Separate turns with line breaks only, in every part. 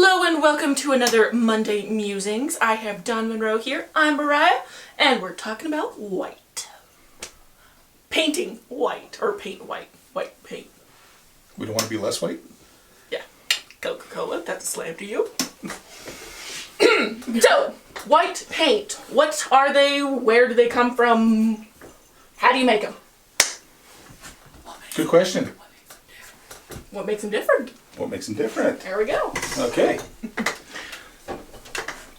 Hello and welcome to another Monday Musings. I have Don Monroe here. I'm Mariah, and we're talking about white. Painting white, or paint white. White paint.
We don't want to be less white?
Yeah. Coca-Cola, that's a slam to you. So, white paint. What are they? Where do they come from? How do you make them?
Good question.
What makes them different?
What makes them different?
There we go.
Okay.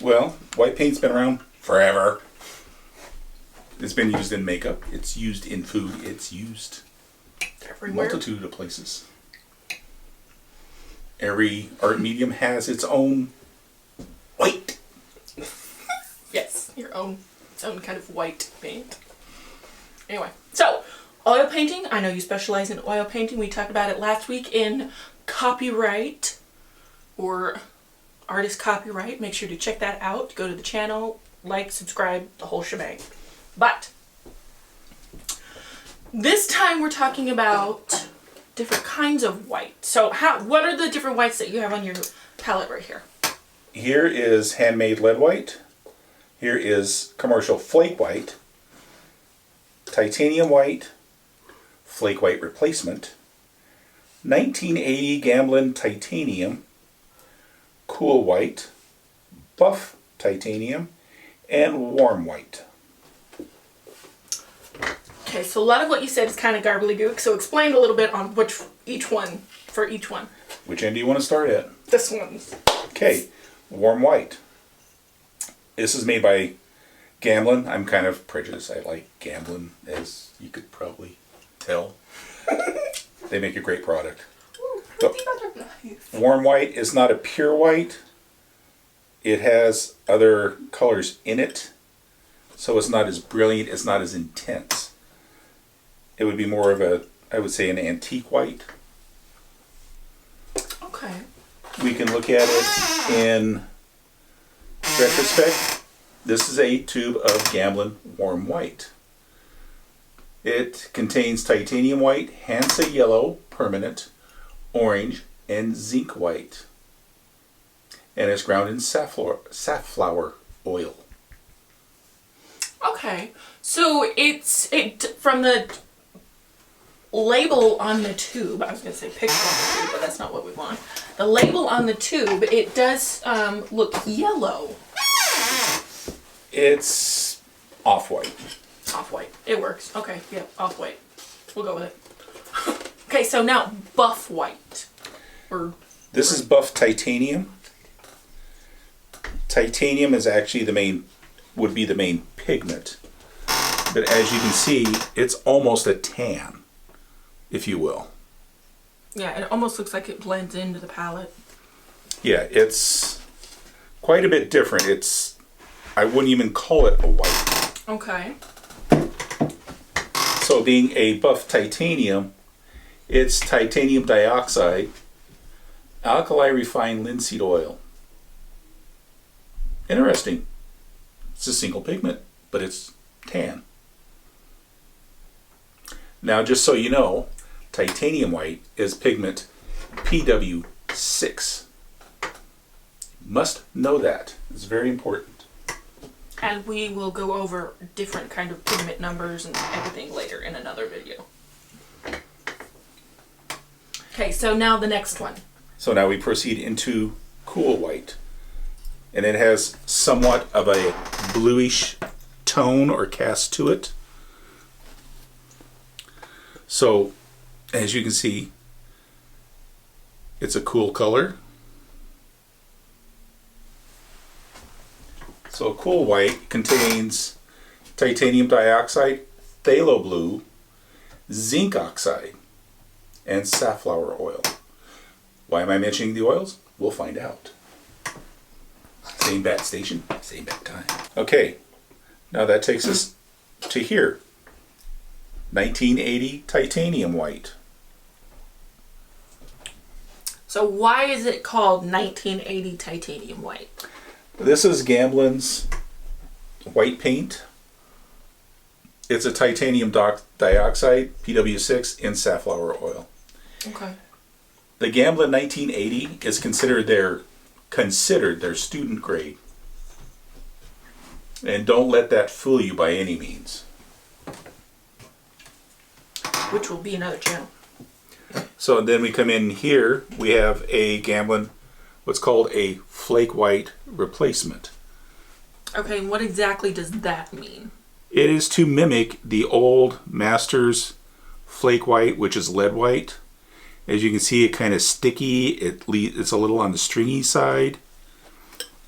Well, white paint's been around forever. It's been used in makeup. It's used in food. It's used
Everywhere.
a multitude of places. Every art medium has its own white.
Yes, its own kind of white paint. Anyway, so oil painting. I know you specialize in oil painting. We talked about it last week in copyright or artist copyright. Make sure to check that out. Go to the channel, like, subscribe, the whole shebang. But this time we're talking about different kinds of white. So what are the different whites that you have on your palette right here?
Here is handmade lead white. Here is commercial flake white, titanium white, flake white replacement, 1980 Gamblin titanium, cool white, buff titanium, and warm white.
Okay, so a lot of what you said is kind of gobbledygook, so explain a little bit on each one.
Which end do you want to start at?
This one.
Okay, warm white. This is made by Gamblin. I'm kind of prejudiced. I like Gamblin, as you could probably tell. They make a great product.
Ooh,
Warm white is not a pure white. It has other colors in it, so it's not as brilliant, it's not as intense. It would be more of I would say, an antique white.
Okay.
We can look at it in retrospect. This is a tube of Gamblin warm white. It contains titanium white, Hansa yellow, permanent, orange, and zinc white. And it's ground in safflower oil.
Okay. So from the label on the tube, I was going to say picture on the tube, but that's not what we want. The label on the tube, it does look yellow.
It's off-white.
Off-white. It works. Okay, yeah, off-white. We'll go with it. Okay, so now buff white.
This is buff titanium. Titanium is actually would be the main pigment. But as you can see, it's almost a tan, if you will.
Yeah, it almost looks like it blends into the palette.
Yeah, it's quite a bit different. I wouldn't even call it a white.
Okay.
So being a buff titanium, it's titanium dioxide, alkali refined linseed oil. Interesting. It's a single pigment, but it's tan. Now, just so you know, titanium white is pigment PW6. Must know that. It's very important.
And we will go over different kind of pigment numbers and everything later in another video. Okay, so now the next one.
So now we proceed into cool white. And it has somewhat of a bluish tone or cast to it. So, as you can see, it's a cool color. So a cool white contains titanium dioxide, phthalo blue, zinc oxide, and safflower oil. Why am I mentioning the oils? We'll find out. Same bat station, same bat time. Okay, now that takes us to here. 1980 titanium white.
So why is it called 1980 titanium white?
This is Gamblin's white paint. It's a titanium dioxide, PW6, in safflower oil.
Okay.
The Gamblin 1980 is considered their considered their student grade. And don't let that fool you by any means.
Which will be another channel.
So then we come in here, we have a Gamblin, what's called a flake white replacement.
Okay, what exactly does that mean?
It is to mimic the old Masters flake white, which is lead white. As you can see, it kind of sticky. It's a little on the stringy side.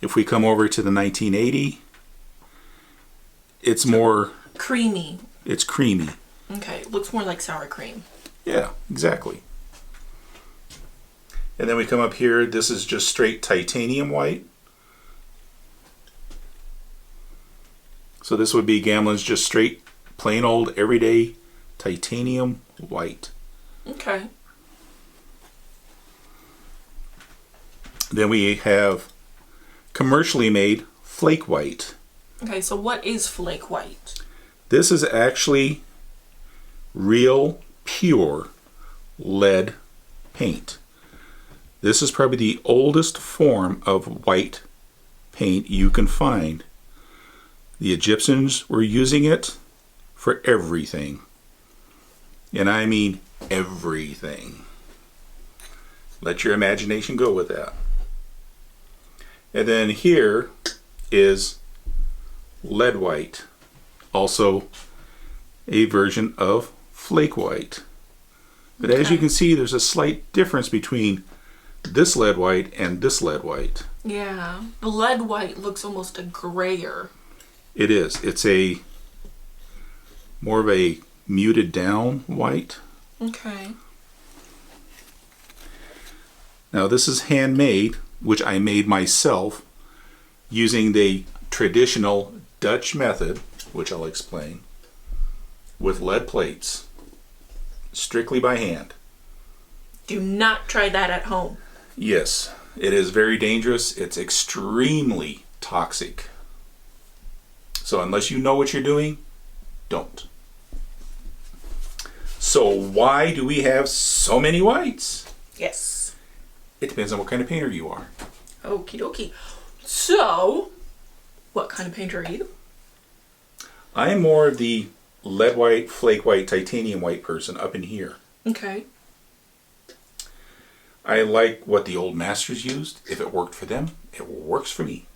If we come over to the 1980, it's more
creamy.
It's creamy.
Okay, it looks more like sour cream.
Yeah, exactly. And then we come up here, this is just straight titanium white. So this would be Gamblin's just straight, plain old, everyday titanium white.
Okay.
Then we have commercially made flake white.
Okay, so what is flake white?
This is actually real, pure lead paint. This is probably the oldest form of white paint you can find. The Egyptians were using it for everything. And I mean everything. Let your imagination go with that. And then here is lead white. Also a version of flake white. But as you can see, there's a slight difference between this lead white and this lead white.
Yeah, the lead white looks almost a grayer.
It is. It's a more of a muted down white.
Okay.
Now this is handmade, which I made myself using the traditional Dutch method, which I'll explain, with lead plates, strictly by hand.
Do not try that at home.
Yes, it is very dangerous. It's extremely toxic. So unless you know what you're doing, don't. So why do we have so many whites?
Yes.
It depends on what kind of painter you are.
Okie dokie. So, what kind of painter are you?
I am more of the lead white, flake white, titanium white person up in here.
Okay.
I like what the old masters used. If it worked for them, it works for me.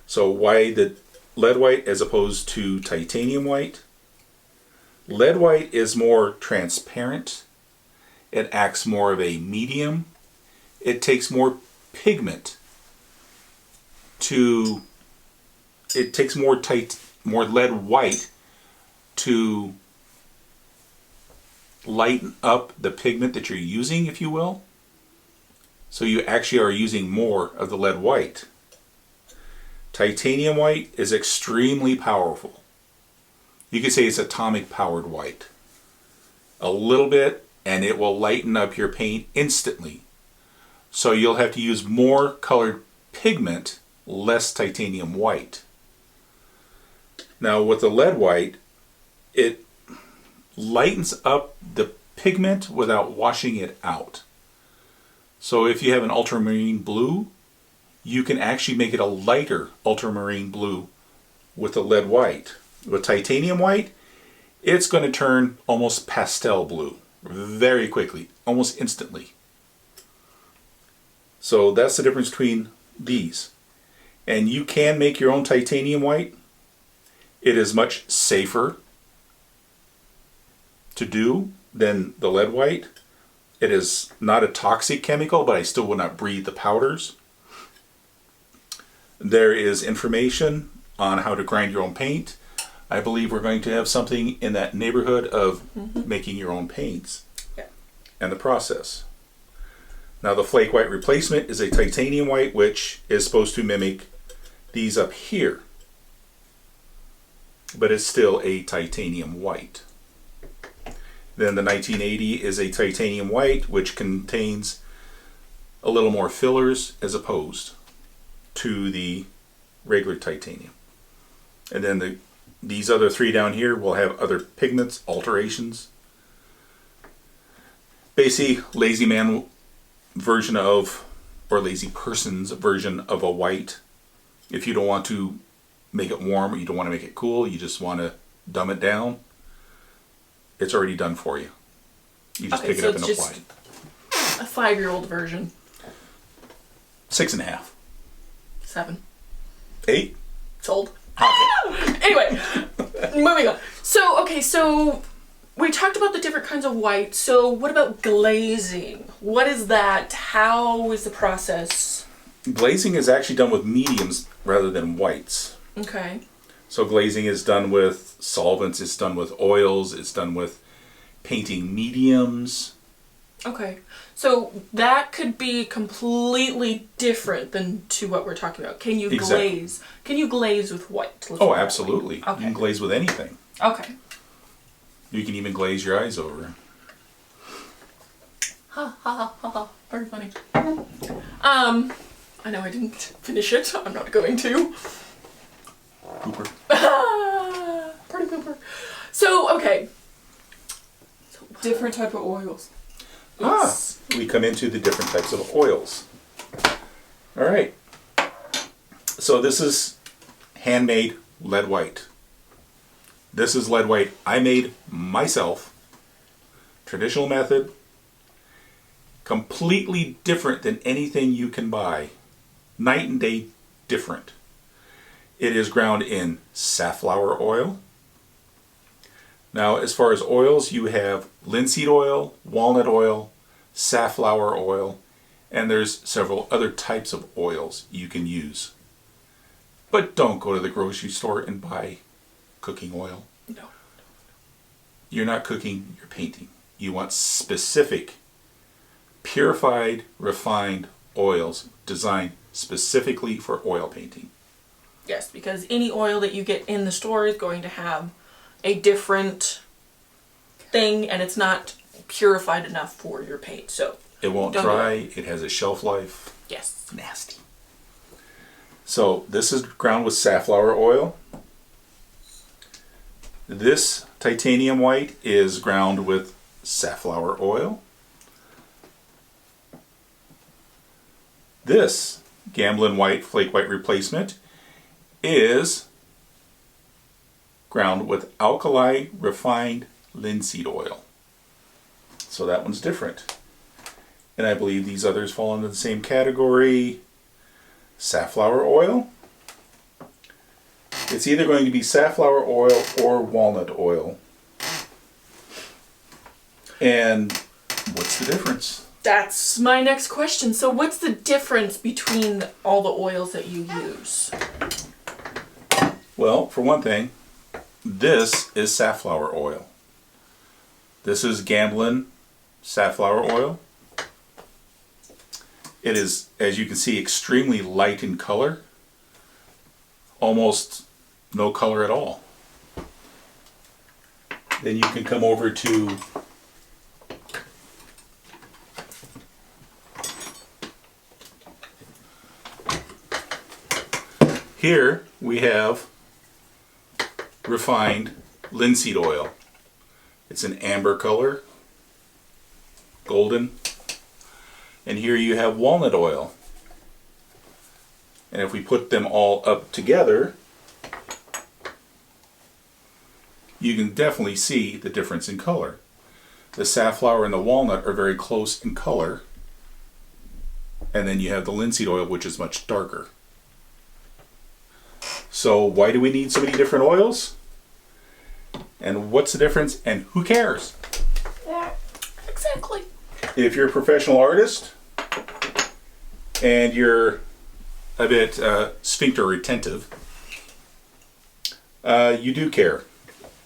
So why the lead white as opposed to titanium white? Lead white is more transparent. It acts more of a medium. It takes more pigment to, it takes more lead white to lighten up the pigment that you're using, if you will. So you actually are using more of the lead white. Titanium white is extremely powerful. You could say it's atomic powered white. A little bit and it will lighten up your paint instantly. So you'll have to use more colored pigment, less titanium white. Now with the lead white, it lightens up the pigment without washing it out. So if you have an ultramarine blue, you can actually make it a lighter ultramarine blue with the lead white. With titanium white, it's going to turn almost pastel blue very quickly, almost instantly. So that's the difference between these. And you can make your own titanium white. It is much safer to do than the lead white. It is not a toxic chemical, but I still will not breathe the powders. There is information on how to grind your own paint. I believe we're going to have something in that neighborhood of making your own paints and the process. Now the flake white replacement is a titanium white, which is supposed to mimic these up here, but it's still a titanium white. Then the 1980 is a titanium white, which contains a little more fillers as opposed to the regular titanium. And then these other three down here will have other pigments, alterations. Basically, lazy man version of or lazy person's version of a white. If you don't want to make it warm or you don't want to make it cool, you just want to dumb it down, it's already done for you. You just pick it up and apply it.
A 5-year-old version.
6.5.
7.
8.
Sold.
Okay.
Anyway, moving on. So we talked about the different kinds of white. So what about glazing? What is that? How is the process?
Glazing is actually done with mediums rather than whites.
Okay.
So glazing is done with solvents, it's done with oils, it's done with painting mediums.
Okay. So that could be completely different than to what we're talking about. Can you glaze? Can you glaze with white?
Oh, absolutely.
Okay.
You can glaze with anything.
Okay.
You can even glaze your eyes over.
Ha ha ha ha ha. Very funny. I know I didn't finish it. I'm not going to.
Cooper.
Pretty Cooper. So, okay.
Different type of oils.
We come into the different types of oils. All right. So this is handmade lead white. This is lead white I made myself. Traditional method. Completely different than anything you can buy. Night and day different. It is ground in safflower oil. Now, as far as oils, you have linseed oil, walnut oil, safflower oil, and there's several other types of oils you can use. But don't go to the grocery store and buy cooking oil.
No.
You're not cooking, you're painting. You want specific, purified, refined oils designed specifically for oil painting.
Yes, because any oil that you get in the store is going to have a different thing, and it's not purified enough for your paint. So
it won't dry. It has a shelf life.
Yes.
Nasty. So this is ground with safflower oil. This titanium white is ground with safflower oil. This Gamblin white flake white replacement is ground with alkali refined linseed oil. So that one's different. And I believe these others fall into the same category. Safflower oil. It's either going to be safflower oil or walnut oil. And what's the difference?
That's my next question. So what's the difference between all the oils that you use?
Well, for one thing, this is safflower oil. This is Gamblin safflower oil. It is, as you can see, extremely light in color. Almost no color at all. Then you can come over to here we have refined linseed oil. It's an amber color, golden. And here you have walnut oil. And if we put them all up together, you can definitely see the difference in color. The safflower and the walnut are very close in color. And then you have the linseed oil, which is much darker. So why do we need so many different oils? And what's the difference? And who cares?
Exactly.
If you're a professional artist and you're a bit sphincter retentive, you do care,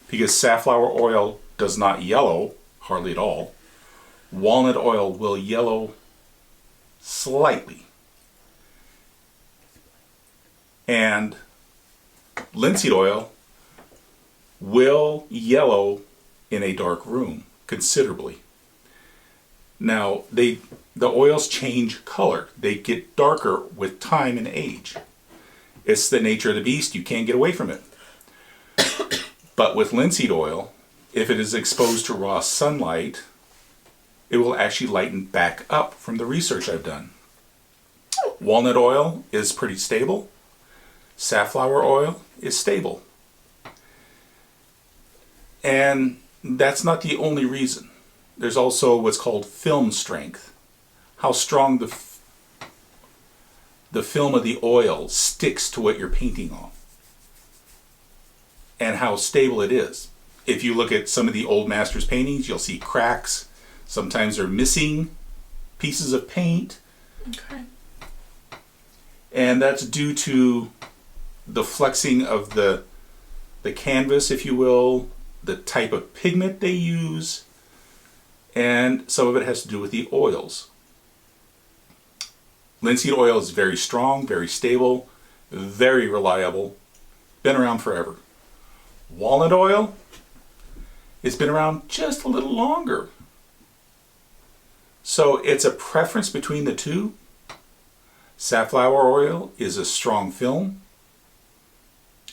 because safflower oil does not yellow hardly at all. Walnut oil will yellow slightly, and linseed oil will yellow in a dark room considerably. Now, the oils change color. They get darker with time and age. It's the nature of the beast. You can't get away from it. But with linseed oil, if it is exposed to raw sunlight, it will actually lighten back up from the research I've done. Walnut oil is pretty stable. Safflower oil is stable. And that's not the only reason. There's also what's called film strength. How strong the film of the oil sticks to what you're painting on. And how stable it is. If you look at some of the old masters' paintings, you'll see cracks. Sometimes they're missing pieces of paint.
Okay.
And that's due to the flexing of the canvas, if you will, the type of pigment they use, and some of it has to do with the oils. Linseed oil is very strong, very stable, very reliable, been around forever. Walnut oil, it's been around just a little longer. So it's a preference between the two. Safflower oil is a strong film,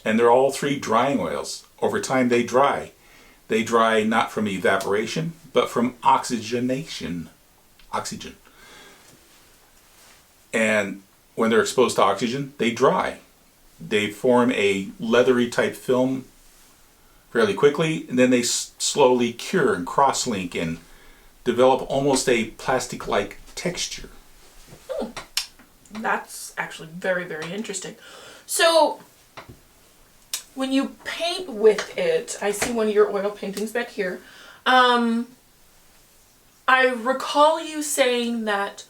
and they're all three drying oils. Over time they dry. They dry not from evaporation, but from oxygenation. Oxygen. And when they're exposed to oxygen, they dry. They form a leathery type film fairly quickly, and then they slowly cure and cross-link and develop almost a plastic-like texture.
That's actually very, very interesting. So, when you paint with it, I see one of your oil paintings back here. I recall you saying that,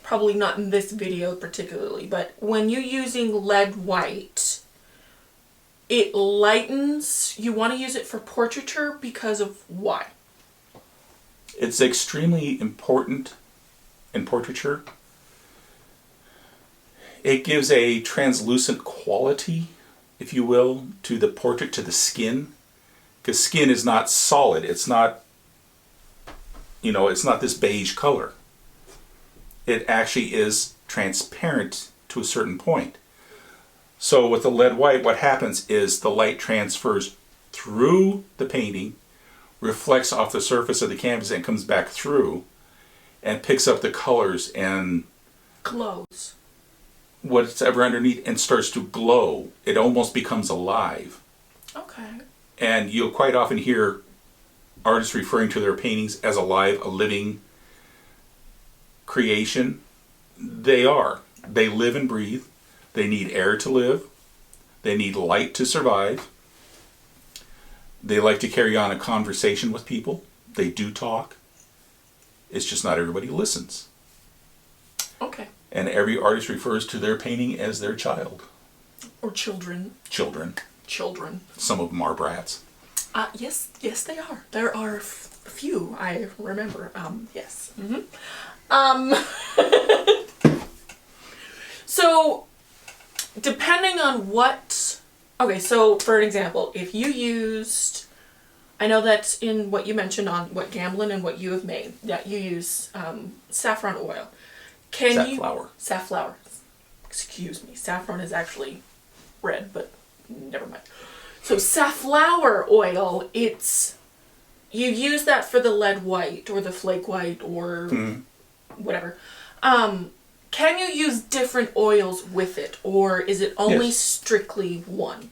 probably not in this video particularly, but when you're using lead white, it lightens. You want to use it for portraiture because of why?
It's extremely important in portraiture. It gives a translucent quality, if you will, to the portrait, to the skin. Because skin is not solid. It's not, it's not this beige color. It actually is transparent to a certain point. So with the lead white, what happens is the light transfers through the painting, reflects off the surface of the canvas and comes back through and picks up the colors and
glows.
What's ever underneath and starts to glow. It almost becomes alive.
Okay.
And you'll quite often hear artists referring to their paintings as alive, a living creation. They are. They live and breathe. They need air to live. They need light to survive. They like to carry on a conversation with people. They do talk. It's just not everybody listens.
Okay.
And every artist refers to their painting as their child.
Or children.
Children.
Children.
Some of them are brats.
Yes, they are. There are a few, I remember. Yes. Mm-hmm. So, depending on what... Okay, so for an example, if you used... I know that's in what you mentioned on what Gamblin and what you have made, that you use saffron oil.
Safflower.
Safflower. Excuse me. Saffron is actually red, but never mind. So safflower oil, you use that for the lead white or the flake white or whatever. Can you use different oils with it, or is it only strictly one?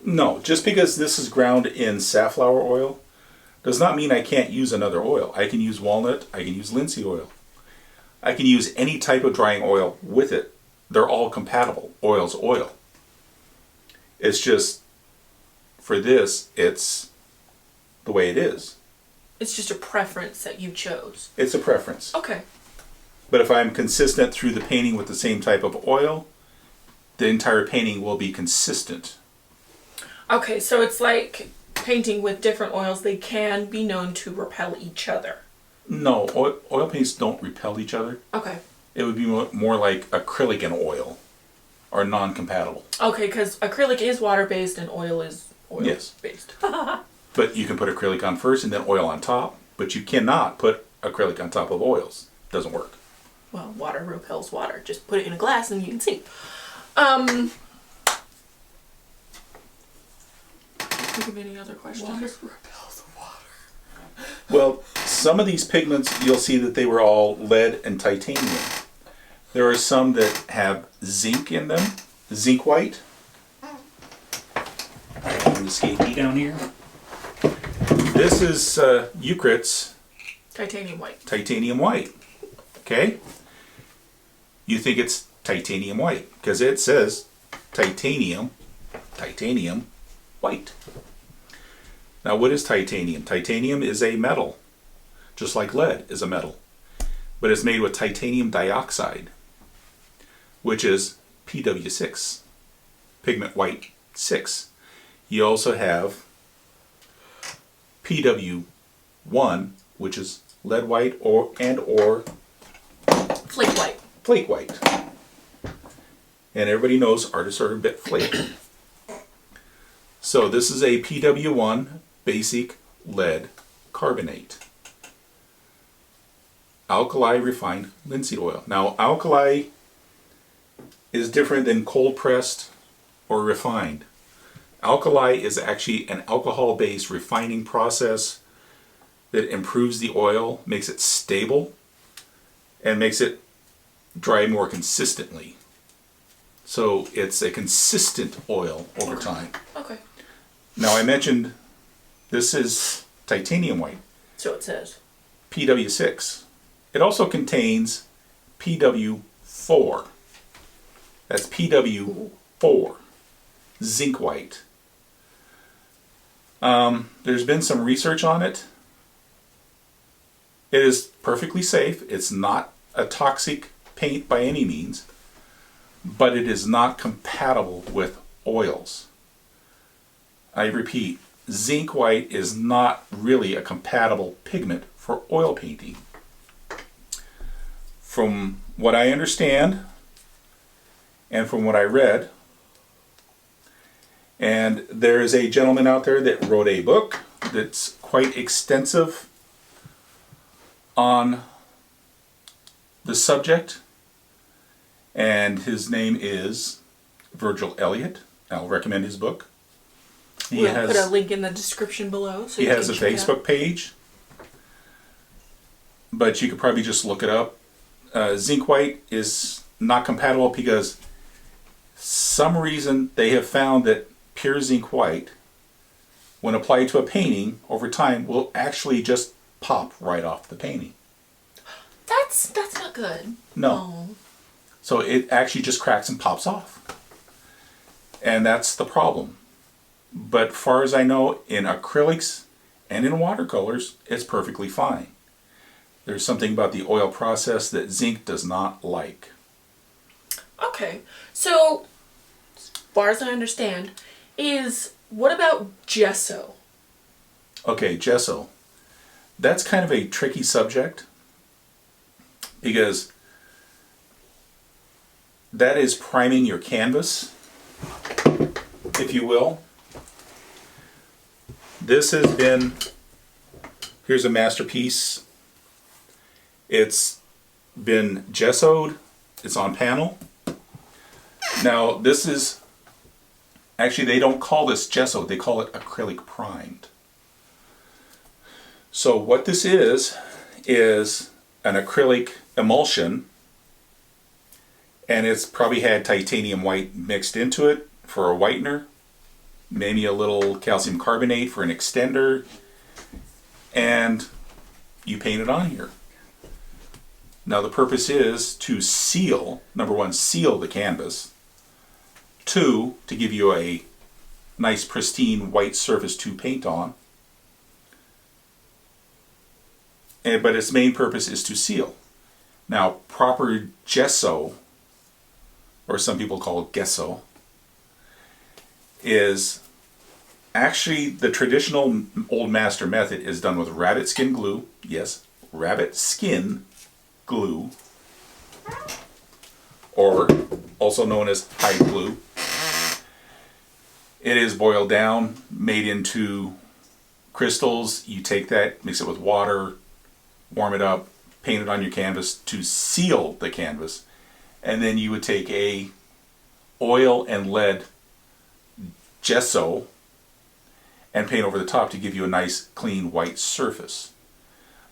No, just because this is ground in safflower oil does not mean I can't use another oil. I can use walnut, I can use linseed oil. I can use any type of drying oil with it. They're all compatible. Oil's oil. It's just, for this, it's the way it is.
It's just a preference that you chose.
It's a preference.
Okay.
But if I'm consistent through the painting with the same type of oil, the entire painting will be consistent.
Okay, so it's like painting with different oils. They can be known to repel each other.
No, oil paints don't repel each other.
Okay.
It would be more like acrylic and oil are non-compatible.
Okay, because acrylic is water-based and oil is oil-based.
Yes. But you can put acrylic on first and then oil on top, but you cannot put acrylic on top of oils. Doesn't work.
Well, water repels water. Just put it in a glass and you can see. Think of any other questions?
Water repels water.
Well, some of these pigments, you'll see that they were all lead and titanium. There are some that have zinc in them, zinc white. I'm escapee down here. This is Eucrit's
Titanium white.
titanium white. Okay? You think it's titanium white because it says titanium white. Now, what is titanium? Titanium is a metal, just like lead is a metal, but it's made with titanium dioxide, which is PW6, pigment white 6. You also have PW1, which is lead white or
Flake white.
flake white. And everybody knows artists are a bit flaky. So this is a PW1 basic lead carbonate. Alkali refined linseed oil. Now, alkali is different than cold pressed or refined. Alkali is actually an alcohol-based refining process that improves the oil, makes it stable, and makes it dry more consistently. So it's a consistent oil over time.
Okay.
Now, I mentioned this is titanium white,
So it says.
PW6. It also contains PW4. That's PW4, zinc white. There's been some research on it. It is perfectly safe. It's not a toxic paint by any means, but it is not compatible with oils. I repeat, zinc white is not really a compatible pigment for oil painting. From what I understand, and from what I read, and there is a gentleman out there that wrote a book that's quite extensive on the subject, and his name is Virgil Elliott. I'll recommend his book.
We'll put a link in the description below. So
he has a Facebook page, but you could probably just look it up. Zinc white is not compatible because some reason they have found that pure zinc white, when applied to a painting over time, will actually just pop right off the painting.
That's not good.
No. So it actually just cracks and pops off. And that's the problem. But far as I know, in acrylics and in watercolors, it's perfectly fine. There's something about the oil process that zinc does not like.
Okay. So, as far as I understand, what about gesso?
Okay, gesso. That's kind of a tricky subject because that is priming your canvas, if you will. This has been, here's a masterpiece. It's been gessoed, it's on panel. Now this is, actually they don't call this gesso, they call it acrylic primed. So what this is an acrylic emulsion, and it's probably had titanium white mixed into it for a whitener, maybe a little calcium carbonate for an extender, and you paint it on here. Now the purpose is to seal, number one, seal the canvas. Two, to give you a nice pristine white surface to paint on. But its main purpose is to seal. Now proper gesso, or some people call it gesso, is actually the traditional old master method is done with rabbit skin glue. Yes, rabbit skin glue, or also known as hide glue. It is boiled down, made into crystals. You take that, mix it with water, warm it up, paint it on your canvas to seal the canvas, and then you would take a oil and lead gesso and paint over the top to give you a nice clean white surface.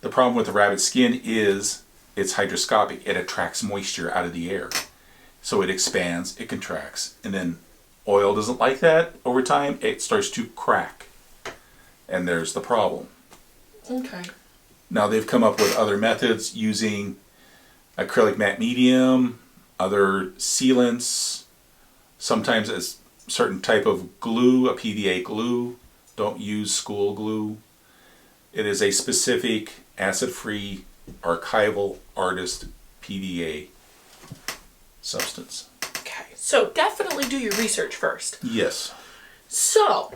The problem with the rabbit skin is it's hygroscopic. It attracts moisture out of the air. So it expands, it contracts. And then oil doesn't like that. Over time, it starts to crack. And there's the problem.
Okay.
Now they've come up with other methods using acrylic matte medium, other sealants, sometimes a certain type of glue, a PVA glue. Don't use school glue. It is a specific acid-free archival artist PVA substance.
Okay. So definitely do your research first.
Yes.
So,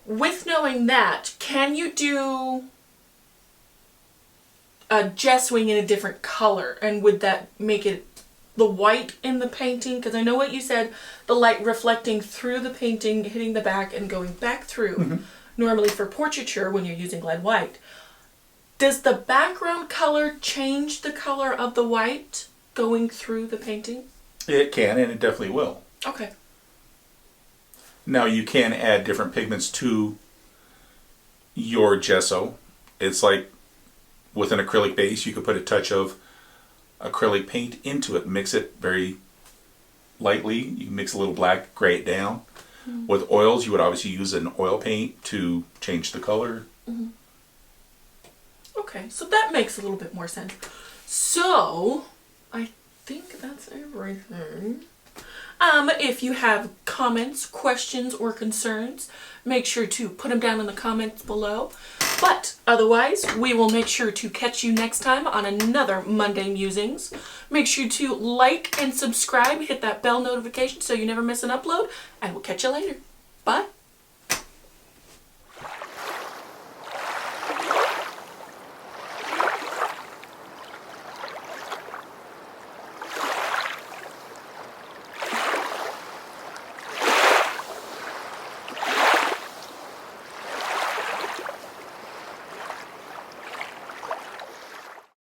with knowing that, can you do a gessoing in a different color? And would that make it the white in the painting? Because I know what you said, the light reflecting through the painting, hitting the back and going back through. Normally for portraiture, when you're using lead white. Does the background color change the color of the white going through the painting?
It can, and it definitely will.
Okay.
Now you can add different pigments to your gesso. It's like with an acrylic base, you could put a touch of acrylic paint into it, mix it very lightly. You can mix a little black, gray it down. With oils, you would obviously use an oil paint to change the color.
Okay, so that makes a little bit more sense. So, I think that's everything. If you have comments, questions, or concerns, make sure to put them down in the comments below. But otherwise, we will make sure to catch you next time on another Monday Musings. Make sure to like and subscribe, hit that bell notification so you never miss an upload, and we'll catch you later. Bye.